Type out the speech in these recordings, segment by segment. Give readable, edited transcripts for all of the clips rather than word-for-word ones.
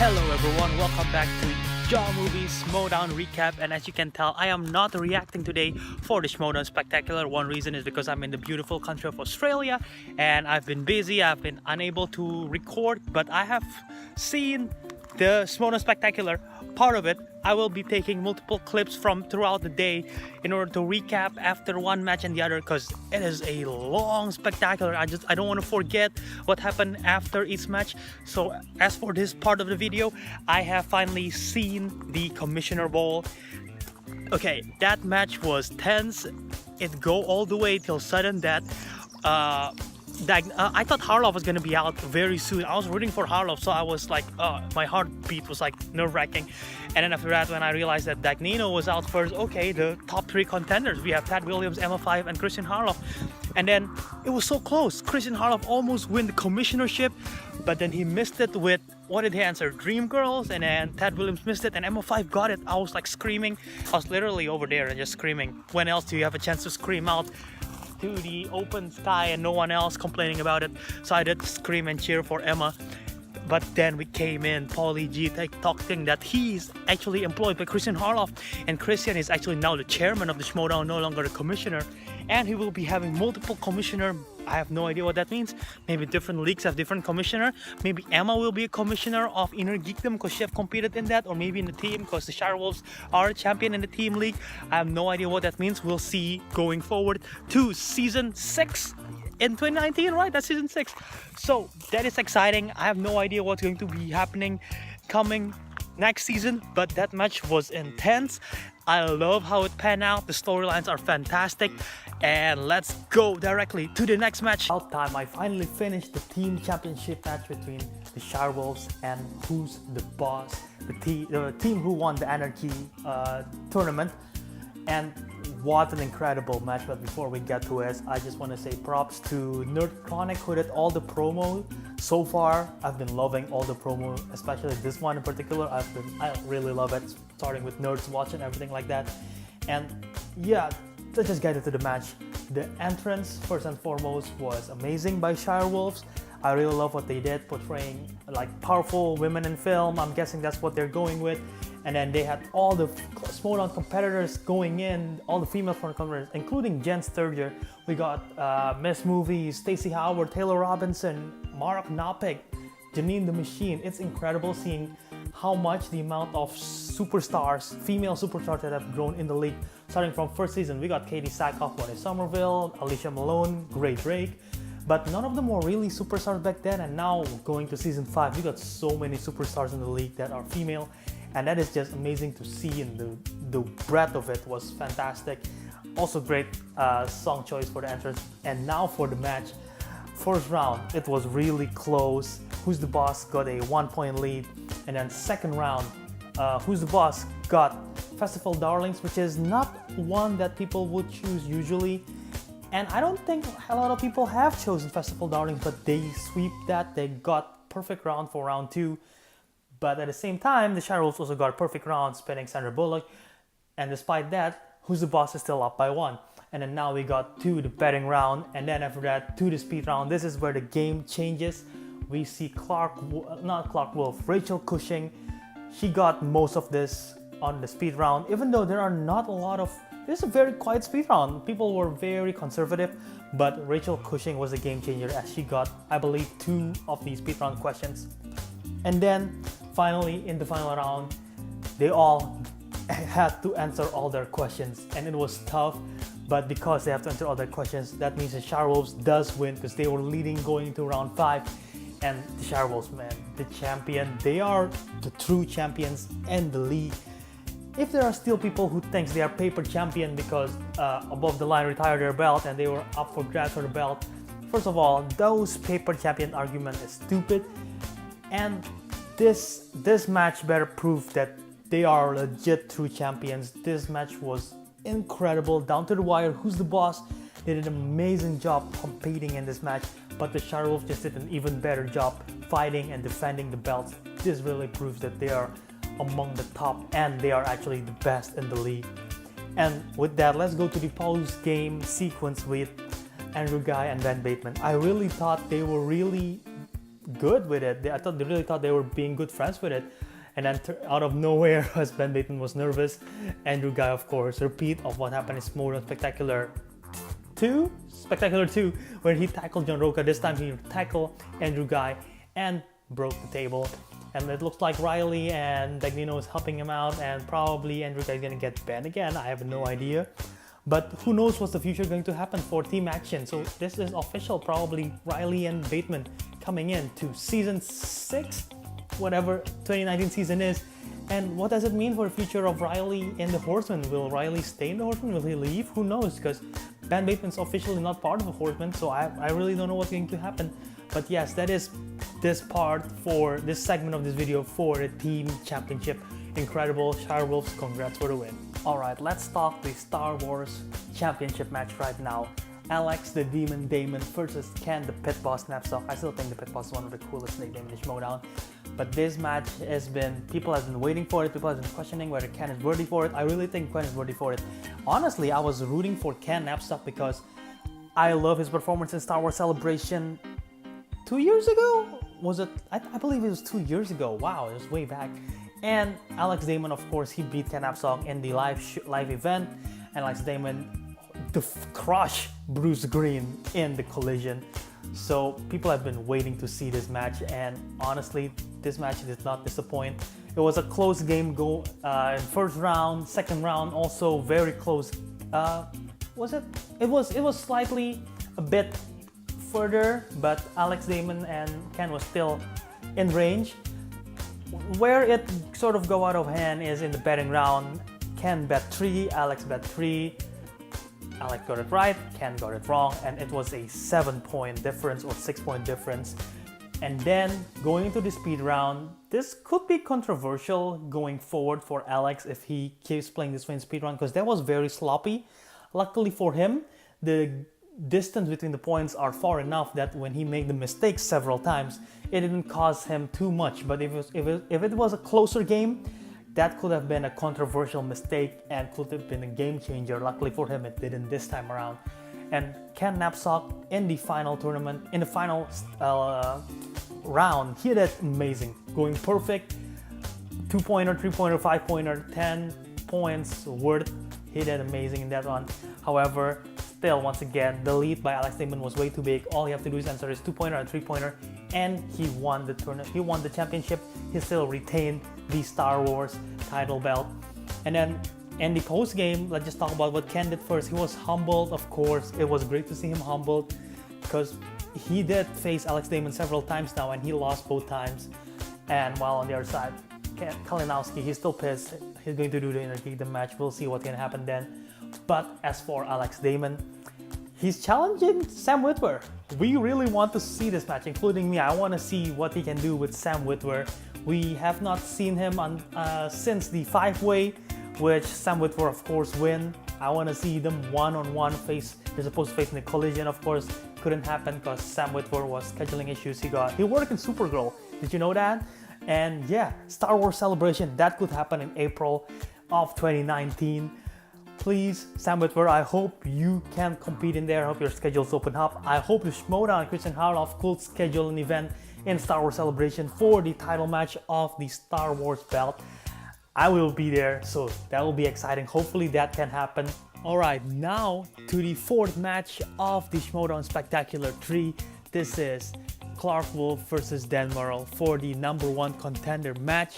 Hello everyone, welcome back to Jaw Movies Schmoedown Recap, and as you can tell, I am not reacting today for the Schmoedown Spectacular. One reason is because I'm in the beautiful country of Australia and I've been busy, I've been unable to record, but I have seen the Schmoedown Spectacular, part of it. I will be taking multiple clips from throughout the day in order to recap after one match and the other, because it is a long spectacular. I don't want to forget what happened after each match. So as for this part of the video, I have finally seen the Commissioner Bowl. Okay, that match was tense. It go all the way till sudden death. I thought Harloff was gonna be out very soon. I was rooting for Harloff, so I was like, my heartbeat was like nerve-wracking. And then after that, when I realized that Dagnino was out first, okay, the top three contenders, we have Tad Williams, Emma 5, and Christian Harloff. And then it was so close. Christian Harloff almost win the commissionership, but then he missed it with, what did he answer? Dream Girls, and then Tad Williams missed it, and Emma 5 got it. I was like screaming. I was literally over there and just screaming. When else do you have a chance to scream out to the open sky and no one else complaining about it? So I did scream and cheer for Emma. But then we came in, Paulie G talking that he's actually employed by Christian Harloff, and Christian is actually now the chairman of the Schmoedown, no longer the commissioner, and he will be having multiple commissioner. I have no idea what that means. Maybe different leagues have different commissioner. Maybe Emma will be a commissioner of Inner Geekdom because she have competed in that, or maybe in the team because the Shirewolves are a champion in the team league. I have no idea what that means. We'll see going forward to season 6 in 2019, right? That's season 6. So that is exciting. I have no idea what's going to be happening coming next season, but that match was intense. I love how it panned out. The storylines are fantastic. And let's go directly to the next match. About time, I finally finished the team championship match between the Shirewolves and Who's the Boss, the team who won the Anarchy tournament. And what an incredible match. But before we get to it, I just want to say props to Nerd Chronic, who did all the promo so far. I've been loving all the promo, especially this one in particular. I really love it, starting with Nerds Watch and everything like that. And yeah, let's just get into the match. The entrance, first and foremost, was amazing by Shirewolves. I really love what they did, portraying like powerful women in film. I'm guessing that's what they're going with. And then they had all the Schmoedown competitors going in, all the female competitors, including Jen Sturger. We got Miss Movie, Stacey Howard, Taylor Robinson, Mark Knoppick, Janine the Machine. It's incredible seeing how much the amount of superstars, female superstars that have grown in the league. Starting from first season, we got Katie Sackhoff, Bonnie Somerville, Alicia Malone, Gray Drake. But none of them were really superstars back then, and now going to season 5, we got so many superstars in the league that are female. And that is just amazing to see, and the breadth of it was fantastic. Also great song choice for the entrance. And now for the match. First round, it was really close. Who's the Boss got a 1-point lead. And then second round, Who's the Boss got Festival Darlings, which is not one that people would choose usually. And I don't think a lot of people have chosen Festival Darlings, but they sweep that. They got perfect round for round 2. But at the same time, the Shirewolves also got perfect round, spinning Sandra Bullock. And despite that, Who's the Boss is still up by 1. And then now we got to the betting round. And then after that, to the speed round. This is where the game changes. We see Rachel Cushing. She got most of this on the speed round. Even though there are not a lot of... This is a very quiet speed round. People were very conservative. But Rachel Cushing was a game changer as she got, I believe, 2 of these speed round questions. And then finally, in the final round, they all had to answer all their questions, and it was tough. But because they have to answer all their questions, that means the Shirewolves does win, because they were leading going into round 5. And the Shirewolves, man, the champion, they are the true champions in the league. If there are still people who think they are paper champion because above the line retired their belt and they were up for grabs for the belt, first of all, those paper champion argument is stupid. And this match better prove that they are legit true champions. This match was incredible, down to the wire. Who's the Boss did an amazing job competing in this match, but the Shirewolves just did an even better job fighting and defending the belts. This really proves that they are among the top and they are actually the best in the league. And with that, let's go to the post-game sequence with Andrew Guy and Ben Bateman. I really thought they were really good with it. I thought they really thought they were being good friends with it. And then out of nowhere, as Ben Bateman was nervous, Andrew Guy, of course, repeat of what happened in Schmoedown Spectacular II, where he tackled John Roca. This time he tackled Andrew Guy and broke the table. And it looks like Riley and Dagnino is helping him out, and probably Andrew Guy is gonna get banned again. I have no idea. But who knows what's the future going to happen for team action. So this is official, probably Riley and Bateman coming in to season 6, whatever 2019 season is. And what does it mean for the future of Riley and the Horsemen? Will Riley stay in the Horsemen? Will he leave? Who knows? Because Ben Bateman's officially not part of the Horsemen, so I really don't know what's going to happen. But yes, that is this part for this segment of this video for the team championship. Incredible. Shire Wolves, congrats for the win. Alright, let's talk the Star Wars championship match right now. Alex the Demon Damon versus Ken the Pit Boss Knapsack. I still think the Pit Boss is one of the coolest nicknames in Schmoedown. But this match has been, people have been waiting for it, people have been questioning whether Ken is worthy for it. I really think Ken is worthy for it. Honestly, I was rooting for Ken Knapsack because I love his performance in Star Wars Celebration 2 years ago? Was it? I believe it was 2 years ago. Wow, it was way back. And Alex Damon, of course, he beat Ken Knapsack in the live event. And Alex Damon crushed Bruce Green in the collision. So people have been waiting to see this match, and honestly, this match did not disappoint. It was a close game in first round, second round also very close. Was it? It was slightly a bit further, but Alex Damon and Ken was still in range. Where it sort of go out of hand is in the betting round. Ken bet 3, Alex bet 3. Alex got it right, Ken got it wrong, and it was a 7-point difference or 6-point difference. And then going into the speed round, this could be controversial going forward for Alex if he keeps playing this way in speed round, because that was very sloppy. Luckily for him, the distance between the points are far enough that when he made the mistakes several times, it didn't cause him too much. But if it was a closer game, that could have been a controversial mistake and could have been a game changer. Luckily for him, it didn't this time around. And Ken Knapsack in the final tournament, in the final round, he did amazing, going perfect. 2-pointer, 3-pointer, 5-pointer, 10 points worth. He did amazing in that one. However, still, once again, the lead by Alex Damon was way too big. All you have to do is answer his 2-pointer and 3-pointer, and he won the tournament. He won the championship. He still retained the Star Wars title belt. And then in the post game, let's just talk about what Ken did first. He was humbled, of course. It was great to see him humbled because he did face Alex Damon several times now, and he lost both times. And while on the other side, Kalinowski, he's still pissed. He's going to do the Inner Kingdom match. We'll see what can happen then. But as for Alex Damon, he's challenging Sam Witwer. We really want to see this match, including me. I want to see what he can do with Sam Witwer. We have not seen him since the 5-way, which Sam Witwer, of course, win. I want to see them one-on-one face. They're supposed to face in the collision, of course. Couldn't happen because Sam Witwer was scheduling issues. He worked in Supergirl. Did you know that? And yeah, Star Wars Celebration, that could happen in April of 2019. Please, Sam Witwer, I hope you can compete in there. I hope your schedules open up. I hope the Schmoedown and Christian Harloff could schedule an event in Star Wars Celebration for the title match of the Star Wars belt. I will be there, so that will be exciting. Hopefully that can happen. Alright, now to the 4th match of the Schmoedown Spectacular 3. This is Clark Wolf versus Dan Murrell for the #1 contender match.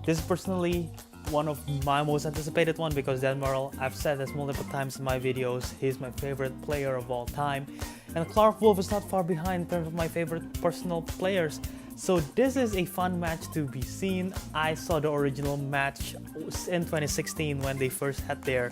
This is personally one of my most anticipated one because Dan Murrell, I've said this multiple times in my videos, he's my favorite player of all time. And Clark Wolf is not far behind in terms of my favorite personal players. So this is a fun match to be seen. I saw the original match in 2016 when they first had their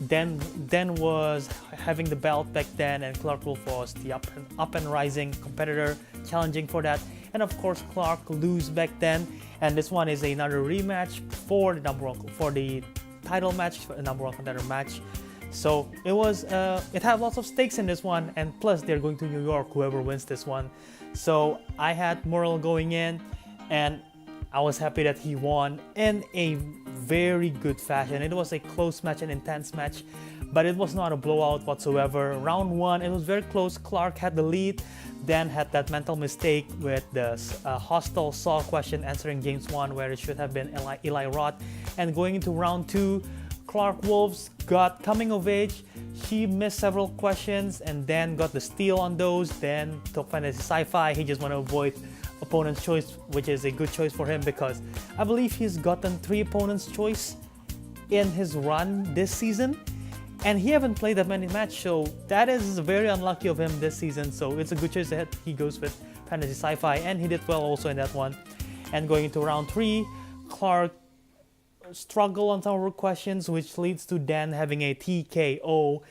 Dan was having the belt back then, and Clark Wolf was the up and rising competitor challenging for that. And of course, Clark lose back then. And this one is another rematch for the title match, for the #1 contender match. So it had lots of stakes in this one, and plus they're going to New York, whoever wins this one. So I had Murrell going in, and I was happy that he won in a very good fashion. It was a close match, an intense match, but it was not a blowout whatsoever. Round 1, it was very close. Clark had the lead, then had that mental mistake with the hostile Saw question answering James 1 where it should have been Eli Roth. And going into round 2, Clark Wolves got coming of age. He missed several questions and then got the steal on those. Then took Fantasy Sci-Fi. He just want to avoid opponent's choice, which is a good choice for him because I believe he's gotten 3 opponent's choice in his run this season. And he haven't played that many matches, so that is very unlucky of him this season. So it's a good choice that he goes with Fantasy Sci-Fi, and he did well also in that one. And going into round 3, Clark struggled on some of the questions, which leads to Dan having a TKO.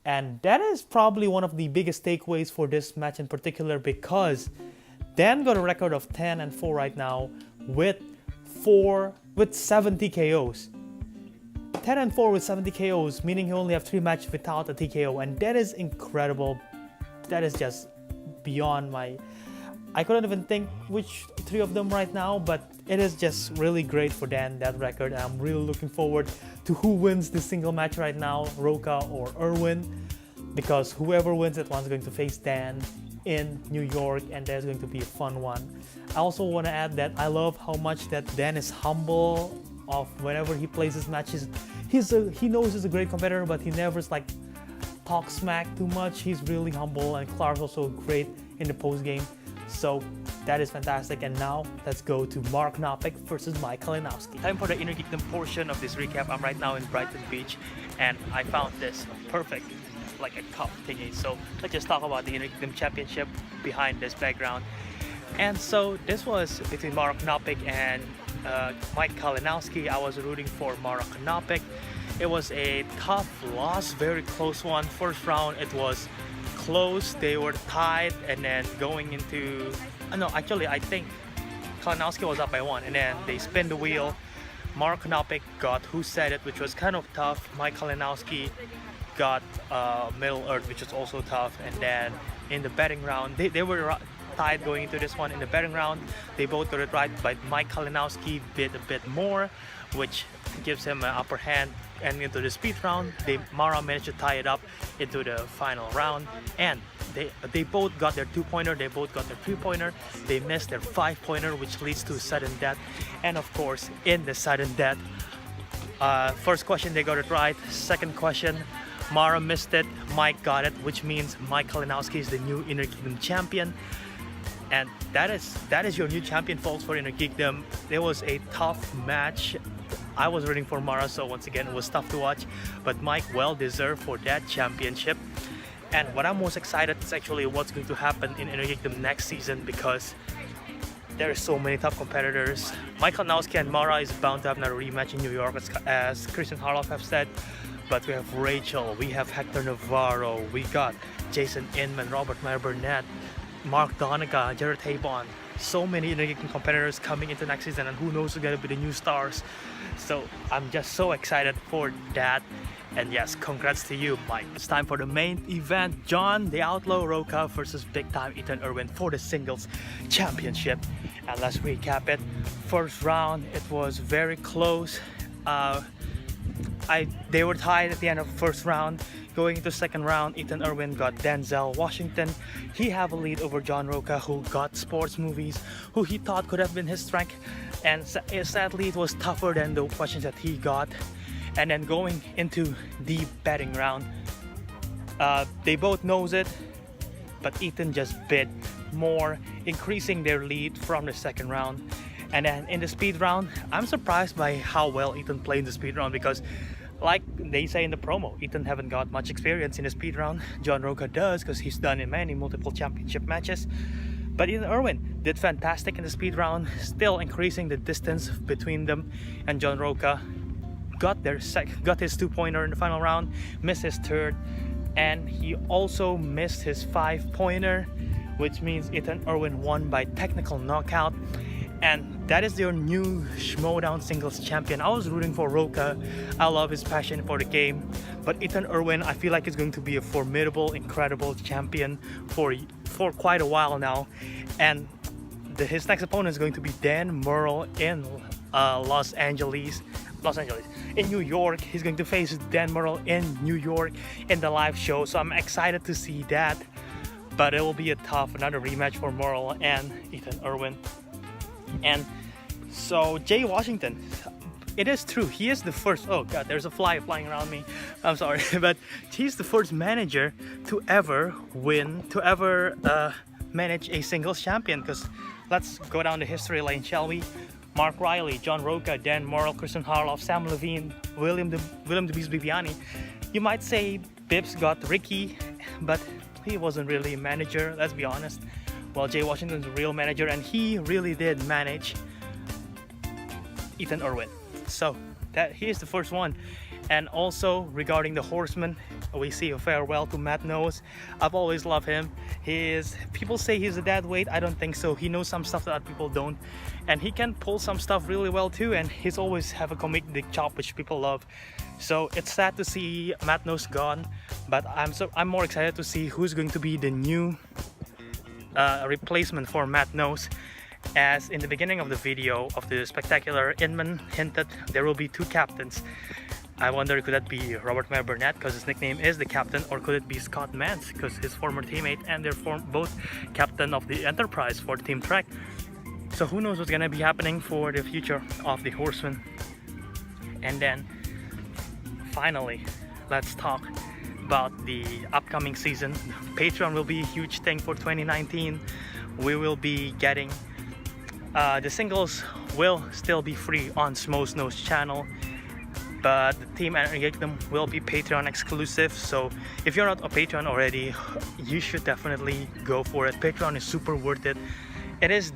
And that is probably one of the biggest takeaways for this match in particular because Dan got a record of 10-4 right now with 70 KOs. 10-4 with 70 KOs, meaning he only have 3 matches without a TKO, and that is incredible. That is just beyond my... I couldn't even think which 3 of them right now, but it is just really great for Dan, that record. And I'm really looking forward to who wins this single match right now, Roca or Erwin, because whoever wins it one's going to face Dan in New York, and that's going to be a fun one. I also want to add that I love how much that Dan is humble of whenever he plays his matches. He knows he's a great competitor, but he never talk smack too much. He's really humble, and Clark's also great in the post game. So that is fantastic. And now let's go to Mark Knopik versus Mike Kalinowski. Time for the Inner Geekdom portion of this recap. I'm right now in Brighton Beach, and I found this perfect, like a cup thingy. So let's just talk about the Inner Geekdom Championship behind this background. And so this was between Mark Knopik and Mike Kalinowski. I was rooting for Mark Knopik. It was a tough loss, very close one. First round it was close, they were tied, and then going into I think Kalinowski was up by 1, and then they spin the wheel. Mark Knopik got Who Said It, which was kind of tough. Mike Kalinowski got Middle Earth, which was also tough. And then in the betting round, they were tied going into this one. In the betting round, they both got it right, but Mike Kalinowski bid a bit more, which gives him an upper hand. And into the speed round, Mara managed to tie it up into the final round, and they both got their 2-pointer, they both got their 3-pointer, they missed their 5-pointer, which leads to sudden death. And of course, in the sudden death, first question they got it right, second question Mara missed it, Mike got it, which means Mike Kalinowski is the new Inner Geekdom champion. And that is your new champion, folks, for Inner Geekdom. It was a tough match. I was rooting for Mara, so once again it was tough to watch, but Mike well deserved for that championship. And what I'm most excited is actually what's going to happen in Inner Geekdom next season, because there are so many tough competitors. Mike Kalinowski and Mara is bound to have another rematch in New York, as Christian Harloff have said. But we have Rachel, we have Hector Navarro, we got Jason Inman, Robert Meyer Burnett, Mark Donica, Jared Habon. So many Inner Geekdom competitors coming into next season, and who knows who's gonna be the new stars. So I'm just so excited for that. And yes, congrats to you, Mike. It's time for the main event. John the Outlaw Roca versus Big Time Ethan Irwin for the singles championship. And let's recap it. First round, it was very close. They were tied at the end of the first round. Going into second round, Ethan Irwin got Denzel Washington. He had a lead over John Roca, who got sports movies, who he thought could have been his strength. And sadly, it was tougher than the questions that he got. And then going into the betting round, they both knows it, but Ethan just bid more, increasing their lead from the second round. And then in the speed round, I'm surprised by how well Ethan played in the speed round, because like they say in the promo, Ethan haven't got much experience in the speed round. John Roca does, because he's done in many multiple championship matches. But Ethan Irwin did fantastic in the speed round, still increasing the distance between them. And John Roca got his 2-pointer in the final round, missed his third, and he also missed his 5-pointer, which means Ethan Irwin won by technical knockout. And that is your new Schmoedown singles champion. I was rooting for Roca. I love his passion for the game. But Ethan Irwin, I feel like he's going to be a formidable, incredible champion for quite a while now. And his next opponent is going to be Dan Murrell in Los Angeles. Los Angeles. In New York, he's going to face Dan Murrell in New York in the live show. So I'm excited to see that. But it will be another rematch for Murrell and Ethan Irwin. And so Jay Washington, it is true, he is the first, oh god, there's a fly flying around me, I'm sorry, but he's the first manager to ever manage a singles champion. Because let's go down the history lane, shall we? Mark Riley, John Roca, Dan Murrell, Christian Harloff, Sam Levine, William the Beast Bibiani. You might say Bibbs got Ricky, but he wasn't really a manager, let's be honest. Well, Jay Washington's a real manager, and he really did manage Ethan Irwin. So that he is the first one. And also regarding the Horsemen, we see a farewell to Matt Knowles. I've always loved him. People say he's a dead weight. I don't think so. He knows some stuff that other people don't, and he can pull some stuff really well too. And he's always have a comedic chop which people love. So it's sad to see Matt Knowles gone, but I'm more excited to see who's going to be the new replacement for Matt Knowles. As in the beginning of the video of the Spectacular, Inman hinted there will be 2 captains. I wonder, could that be Robert Mayer Burnett because his nickname is the captain, or could it be Scott Mance because his former teammate, and they're both captain of the Enterprise for Team Trek. So who knows what's gonna be happening for the future of the Horsemen. And then finally, let's talk about the upcoming season. Patreon will be a huge thing for 2019. We will be getting the singles will still be free on Schmoedow's channel, but the team and Engagement will be Patreon exclusive. So if you're not a Patreon already, you should definitely go for it. Patreon is super worth it. This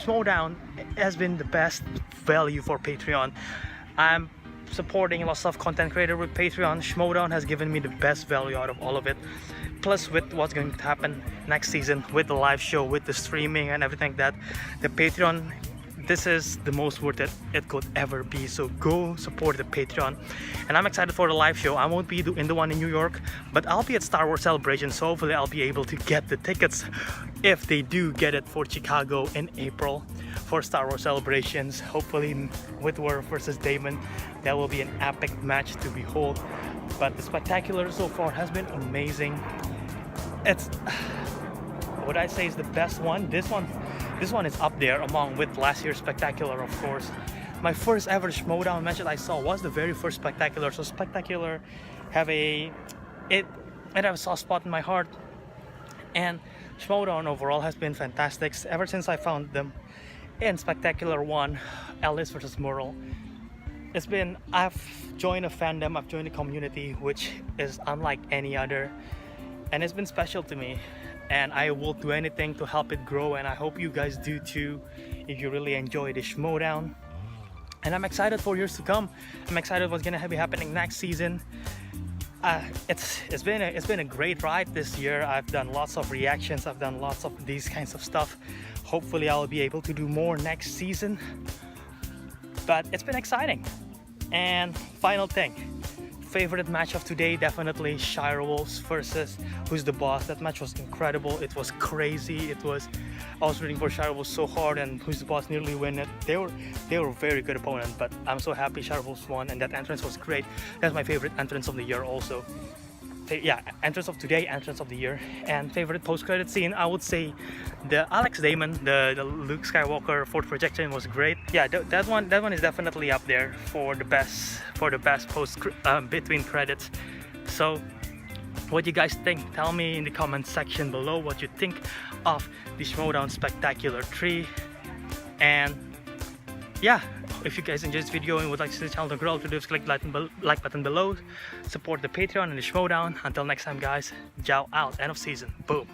Schmoedown has been the best value for Patreon. I'm supporting lots of content creator with Patreon. Schmoedown has given me the best value out of all of it. Plus with what's going to happen next season with the live show, with the streaming and everything, that the Patreon, this is the most worth it could ever be. So go support the Patreon. And I'm excited for the live show. I won't be in the one in New York, but I'll be at Star Wars Celebration, so hopefully I'll be able to get the tickets if they do get it for Chicago in April for Star Wars Celebrations. Hopefully Whitworth versus Damon, that will be an epic match to behold. But the Spectacular so far has been amazing. It's what I say is the best one. This one is up there among with last year's Spectacular, of course. My first ever Schmoedown match that I saw was the very first Spectacular. So Spectacular have a soft spot in my heart. And Schmoedown overall has been fantastic ever since I found them in Spectacular 1, Ellis versus Murrell. I've joined a fandom, I've joined a community which is unlike any other, and it's been special to me, and I will do anything to help it grow, and I hope you guys do too if you really enjoy the Schmoedown. And I'm excited for years to come. I'm excited what's gonna be happening next season. It's been a great ride this year. I've done lots of reactions, I've done lots of these kinds of stuff. Hopefully I'll be able to do more next season, but it's been exciting. And final thing, favorite match of today, definitely Shire Wolves versus Who's the Boss. That match was incredible. It was crazy. I was rooting for Shire Wolves so hard, and Who's the Boss nearly win it. They were a very good opponent, but I'm so happy Shire Wolves won, and that entrance was great. That's my favorite entrance of the year also. Yeah, entrance of today, entrance of the year. And favorite post-credit scene, I would say the Alex Damon, the Luke Skywalker fourth projection was great. Yeah, that one is definitely up there for the best post between credits. So what you guys think? Tell me in the comment section below what you think of the Schmoedown Spectacular 3. And yeah, if you guys enjoyed this video and would like to see the channel to grow, please click the like button below, support the Patreon and the Schmoedown. Until next time guys, Jow out, end of season, boom.